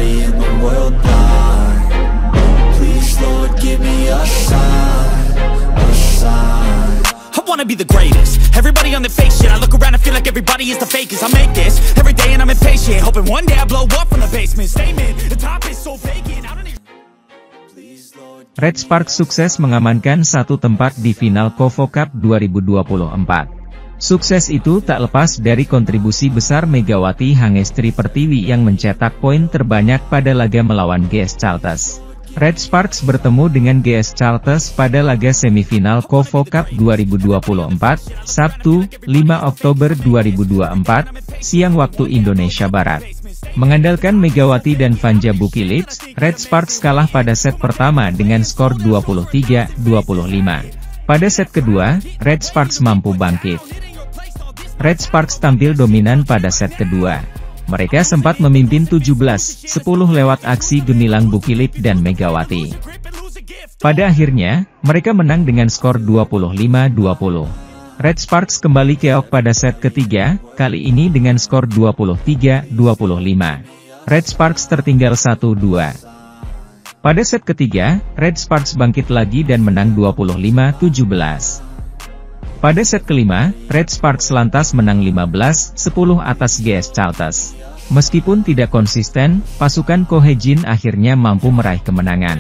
everybody in the world blind. Please Lord give me a sign, a sign. I wanna be the greatest. Everybody on the fake shit. I look around and feel like everybody is the fakest. I make this every day and I'm impatient, hoping one day I blow up from the basement. Statement, the top is so vacant. I don't even... Red Sparks sukses mengamankan satu tempat di final Kovo Cup 2024. Sukses itu tak lepas dari kontribusi besar Megawati Hangestri Pertiwi yang mencetak poin terbanyak pada laga melawan GS Caltech. Red Sparks bertemu dengan GS Caltech pada laga semifinal Kovo Cup 2024, Sabtu, 5 Oktober 2024, siang waktu Indonesia Barat. Mengandalkan Megawati dan Vanja Bukilic, Red Sparks kalah pada set pertama dengan skor 23-25. Pada set kedua, Red Sparks mampu bangkit. Red Sparks tampil dominan pada set kedua. Mereka sempat memimpin 17-10 lewat aksi gemilang Bukilic dan Megawati. Pada akhirnya, mereka menang dengan skor 25-20. Red Sparks kembali keok pada set ketiga, kali ini dengan skor 23-25. Red Sparks tertinggal 1-2. Pada set ketiga, Red Sparks bangkit lagi dan menang 25-17. Pada set kelima, Red Sparks lantas menang 15-10 atas GS Caltech. Meskipun tidak konsisten, pasukan Ko Hye-jin akhirnya mampu meraih kemenangan.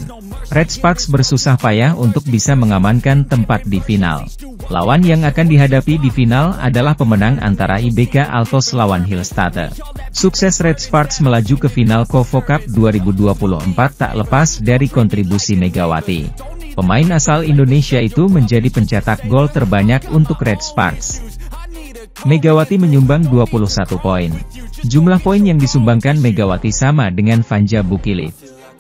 Red Sparks bersusah payah untuk bisa mengamankan tempat di final. Lawan yang akan dihadapi di final adalah pemenang antara IBK Altos lawan Hillstatte. Sukses Red Sparks melaju ke final Kovo Cup 2024 tak lepas dari kontribusi Megawati. Pemain asal Indonesia itu menjadi pencetak gol terbanyak untuk Red Sparks. Megawati menyumbang 21 poin. Jumlah poin yang disumbangkan Megawati sama dengan Vanja Bukilic.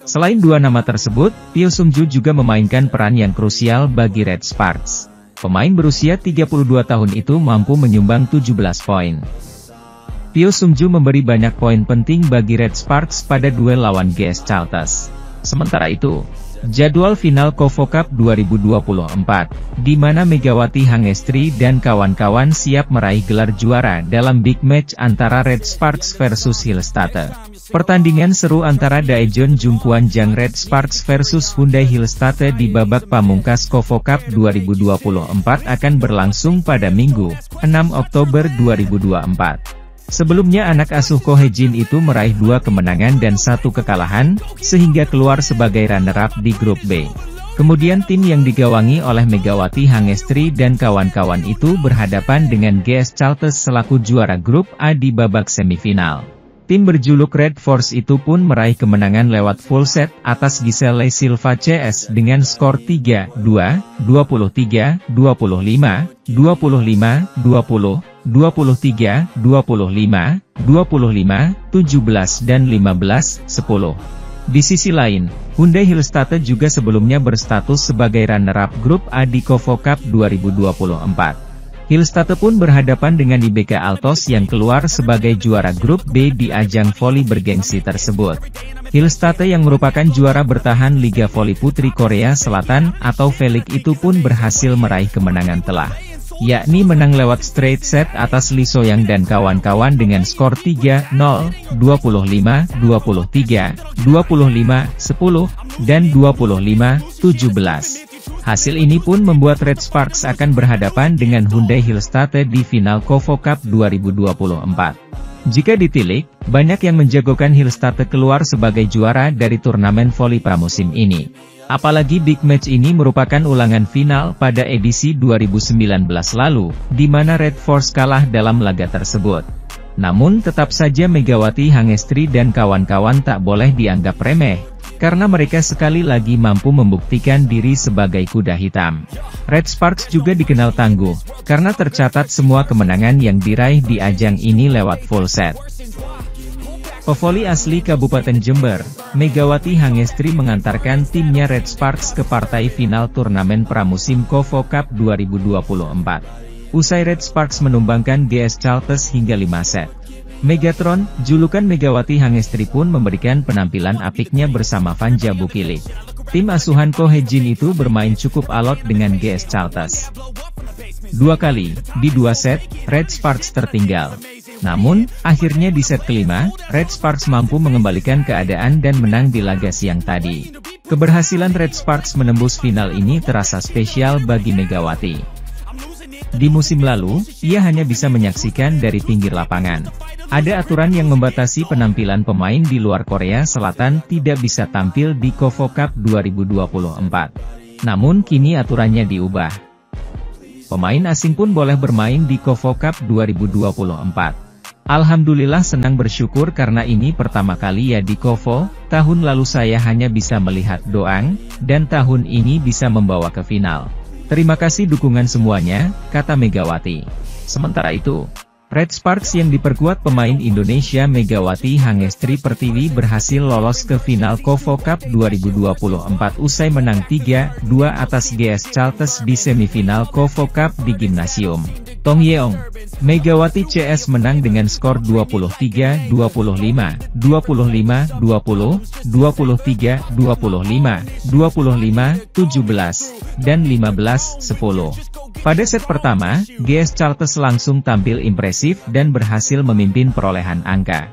Selain dua nama tersebut, Pyo Sung-ju juga memainkan peran yang krusial bagi Red Sparks. Pemain berusia 32 tahun itu mampu menyumbang 17 poin. Pyo Sung-ju memberi banyak poin penting bagi Red Sparks pada duel lawan GS Caltech. Sementara itu, jadwal final Kovo Cup 2024, di mana Megawati Hangestri dan kawan-kawan siap meraih gelar juara dalam big match antara Red Sparks versus Hillstatte. Pertandingan seru antara Daejeon Jungkwan Jang Red Sparks versus Hyundai Hillstatte di babak pamungkas Kovo Cup 2024 akan berlangsung pada Minggu, 6 Oktober 2024. Sebelumnya anak asuh Ko Hye-jin itu meraih 2 kemenangan dan 1 kekalahan, sehingga keluar sebagai runner-up di grup B. Kemudian tim yang digawangi oleh Megawati Hangestri dan kawan-kawan itu berhadapan dengan GS Caltech selaku juara grup A di babak semifinal. Tim berjuluk Red Force itu pun meraih kemenangan lewat full set atas Giselle Silva CS dengan skor 3-2, 23-25, 25-20, 23-25, 25, 17 dan 15-10. Di sisi lain, Hyundai Hillstatte juga sebelumnya berstatus sebagai runner-up grup A di Kovo Cup 2024. Hillstatte pun berhadapan dengan IBK Altos yang keluar sebagai juara grup B di ajang voli bergengsi tersebut. Hillstatte yang merupakan juara bertahan Liga Voli Putri Korea Selatan atau VLIC itu pun berhasil meraih kemenangan telak, yakni menang lewat straight set atas Lee So-young dan kawan-kawan dengan skor 3-0, 25-23, 25-10, dan 25-17. Hasil ini pun membuat Red Sparks akan berhadapan dengan Hyundai Hillstatte di final Kovo Cup 2024. Jika ditilik, banyak yang menjagokan Hillstatte keluar sebagai juara dari turnamen voli pramusim ini. Apalagi big match ini merupakan ulangan final pada edisi 2019 lalu, di mana Red Force kalah dalam laga tersebut. Namun tetap saja Megawati Hangestri dan kawan-kawan tak boleh dianggap remeh, karena mereka sekali lagi mampu membuktikan diri sebagai kuda hitam. Red Sparks juga dikenal tangguh, karena tercatat semua kemenangan yang diraih di ajang ini lewat full set. Pevoli asli Kabupaten Jember, Megawati Hangestri mengantarkan timnya Red Sparks ke partai final turnamen pramusim Kovo Cup 2024. Usai Red Sparks menumbangkan GS Caltech hingga 5 set. Megatron, julukan Megawati Hangestri pun memberikan penampilan apiknya bersama Vanja Bukilic. Tim asuhan Ko Hye-jin itu bermain cukup alot dengan GS Caltech. 2 kali, di 2 set, Red Sparks tertinggal. Namun, akhirnya di set kelima, Red Sparks mampu mengembalikan keadaan dan menang di laga siang tadi. Keberhasilan Red Sparks menembus final ini terasa spesial bagi Megawati. Di musim lalu, ia hanya bisa menyaksikan dari pinggir lapangan. Ada aturan yang membatasi penampilan pemain di luar Korea Selatan tidak bisa tampil di KOFO Cup 2024. Namun kini aturannya diubah. Pemain asing pun boleh bermain di KOFO Cup 2024. Alhamdulillah senang bersyukur karena ini pertama kali ya di KOFO, tahun lalu saya hanya bisa melihat doang, dan tahun ini bisa membawa ke final. Terima kasih dukungan semuanya, kata Megawati. Sementara itu, Red Sparks yang diperkuat pemain Indonesia Megawati Hangestri Pertiwi berhasil lolos ke final KOFO Cup 2024 usai menang 3-2 atas GS Chalters di semifinal KOFO Cup di Gimnasium Tongyeong. Megawati CS menang dengan skor 23-25, 25-20, 23-25, 25-17, dan 15-10. Pada set pertama, GS Chalters langsung tampil impresif dan berhasil memimpin perolehan angka.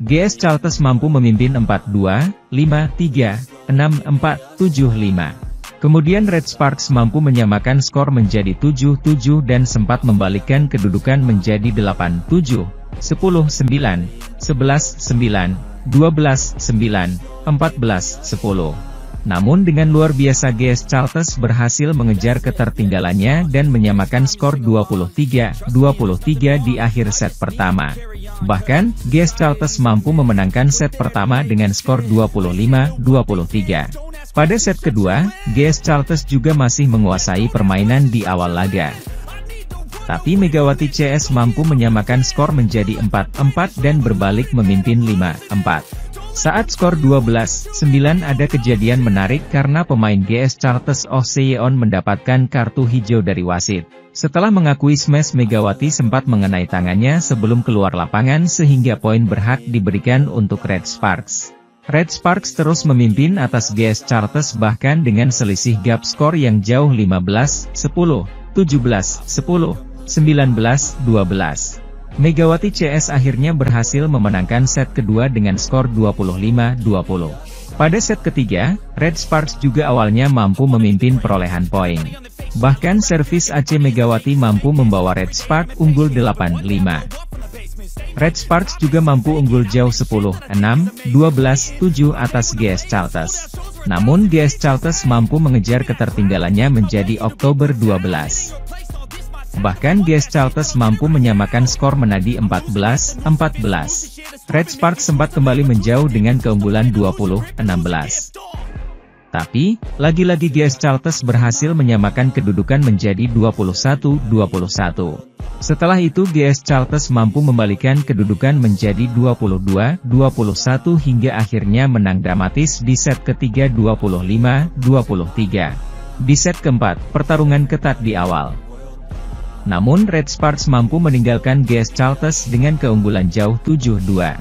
GS Chalters mampu memimpin 4-2, 5-3, 6-4, 7-5. Kemudian Red Sparks mampu menyamakan skor menjadi 7-7 dan sempat membalikkan kedudukan menjadi 8-7, 10-9, 11-9, 12-9, 14-10. Namun dengan luar biasa GS Chalters berhasil mengejar ketertinggalannya dan menyamakan skor 23-23 di akhir set pertama. Bahkan, GS Chalters mampu memenangkan set pertama dengan skor 25-23. Pada set kedua, GS Chalters juga masih menguasai permainan di awal laga. Tapi Megawati CS mampu menyamakan skor menjadi 4-4 dan berbalik memimpin 5-4. Saat skor 12-9 ada kejadian menarik karena pemain GS Chalters Oh Se-yeon mendapatkan kartu hijau dari wasit. Setelah mengakui smash, Megawati sempat mengenai tangannya sebelum keluar lapangan sehingga poin berhak diberikan untuk Red Sparks. Red Sparks terus memimpin atas GS Chalters bahkan dengan selisih gap skor yang jauh 15-10, 17-10, 19-12. Megawati CS akhirnya berhasil memenangkan set kedua dengan skor 25-20. Pada set ketiga, Red Sparks juga awalnya mampu memimpin perolehan poin. Bahkan servis AC Megawati mampu membawa Red Sparks unggul 8-5. Red Sparks juga mampu unggul jauh 10-6, 12-7 atas GS Chalters. Namun GS Chalters mampu mengejar ketertinggalannya menjadi Oktober 12. Bahkan GS Chalters mampu menyamakan skor menjadi 14-14. Red Sparks sempat kembali menjauh dengan keunggulan 20-16. Tapi, lagi-lagi GS Chalters berhasil menyamakan kedudukan menjadi 21-21. Setelah itu GS Chalters mampu membalikan kedudukan menjadi 22-21 hingga akhirnya menang dramatis di set ketiga 25-23. Di set keempat, pertarungan ketat di awal. Namun Red Sparks mampu meninggalkan GS Chalters dengan keunggulan jauh 7-2.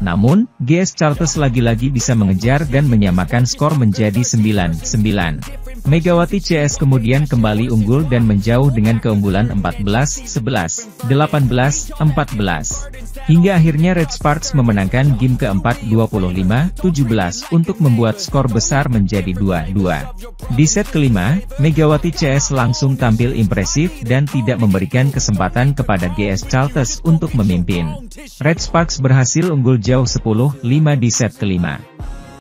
Namun, GS Chalters lagi-lagi bisa mengejar dan menyamakan skor menjadi 9-9. Megawati CS kemudian kembali unggul dan menjauh dengan keunggulan 14-11, 18-14. Hingga akhirnya Red Sparks memenangkan game keempat 25-17 untuk membuat skor besar menjadi 2-2. Di set kelima, Megawati CS langsung tampil impresif dan tidak memberikan kesempatan kepada GS Chalters untuk memimpin. Red Sparks berhasil unggul jauh 10-5 di set kelima.